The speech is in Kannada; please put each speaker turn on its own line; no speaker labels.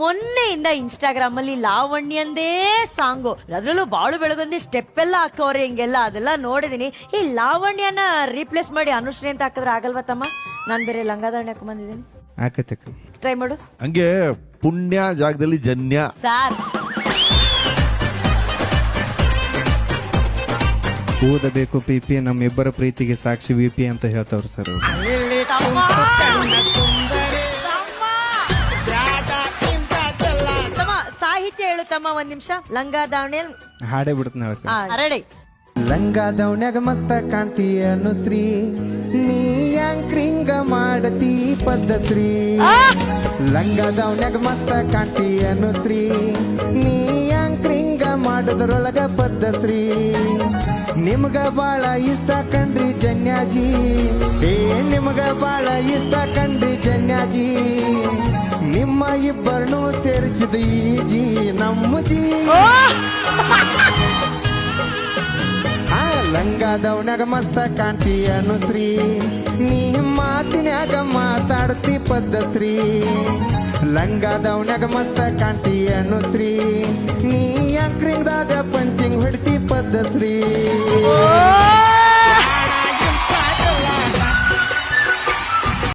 ಮೊನ್ನೆಯಿಂದ ಇನ್ಸ್ಟಾಗ್ರಾಮ್ ಅಲ್ಲಿ ಲಾವಣ್ಯಂದೇ ಸಾಂಗು, ಅದ್ರಲ್ಲೂ ಬಾಳು ಬೆಳಗೊಂದಿ ಸ್ಟೆಪ್ ಎಲ್ಲ ಹಾಕೋರಿ ಹಿಂಗೆಲ್ಲ, ಅದೆಲ್ಲ ನೋಡಿದೀನಿ. ಈ ಲಾವಣ್ಯನ ರೀಪ್ಲೇಸ್ ಮಾಡಿ ಅನುಶ್ರೀ ಅಂತ ಹಾಕಿದ್ರೆ ಆಗಲ್ವಾ ತಮ್ಮ? ನಾನ್ ಬೇರೆ ಲಂಗಾದಾವಣಿ ಹಾಕೊಂಡ್ ಬಂದಿದ್ದೀನಿ,
ಆಕತಕ್ಕ
ಟ್ರೈ ಮಾಡು.
ಹಂಗೆ ಪುಣ್ಯ ಜಾಗದಲ್ಲಿ ಜನ್ಯ.
ಸಾರ್
ಓದಬೇಕು ಪಿಪಿ, ನಮ್ಮಿಬ್ಬರ ಪ್ರೀತಿಗೆ ಸಾಕ್ಷಿ ವಿಪಿ ಅಂತ ಹೇಳ್ತಾವ್ರು ಸರ್.
ತಮ್ಮ ಸಾಹಿತ್ಯ ಹೇಳು ತಮ್ಮ, ಒಂದ್ ನಿಮಿಷ. ಲಂಗಾದಾವಣಿ
ಹಾಡೇ ಬಿಡ್ತ ನಳಕ.
ರೆಡಿ.
ಲಂಗಾದವನ್ಯಾಗ ಮಸ್ತ ಕಾಣ್ತಿ ಅನುಶ್ರೀ, ನೀ ಯಾಂಕ್ರಿಂಗ ಮಾಡತಿ ಪದ್ಧಶ್ರೀ. ಲಂಗಾದವನ್ಯಾಗ ಮಸ್ತ ಕಾಣ್ತಿ ಅನುಶ್ರೀ, ನೀ ಯಾಂಕ್ರಿಂಗ ಮಾಡೋದ್ರೊಳಗ ಪದ್ಧಶ್ರೀ. ನಿಮ್ಗ ಬಾಳ ಇಷ್ಟ ಕಂಡ್ರಿ ಜನ್ಯಾಜಿ, ನಿಮ್ಗ ಬಾಳ ಇಷ್ಟ ಕಂಡ್ರಿ ಜನ್ಯಾಜಿ. ನಿಮ್ಮ ಇಬ್ಬರನ್ನು ಸೇರಿಸಿದ ಈ ಜಿ ನಮ್ಮ ಜಿ. ಲಂಗಾದವನ್ಯಾಗ ಮಸ್ತ ಕಾಣ್ತಿ ಅನುಶ್ರೀ, ನೀ ಮಾತಿನ್ಯಾಗ ಮಾತಾಡ್ತಿ ಪದ್ಧಶ್ರೀ. ಲಂಗಾದವನ್ಯಾಗ ಮಸ್ತ ಕಾಣ್ತಿ ಅನುಶ್ರೀ, ನೀ ಯಾಂಕ್ರಿಂಗ್ದಾಗ ಪಂಚಿಂಗ್ ಹೊಡ್ತಿ ಪದ್ಧಶ್ರೀ.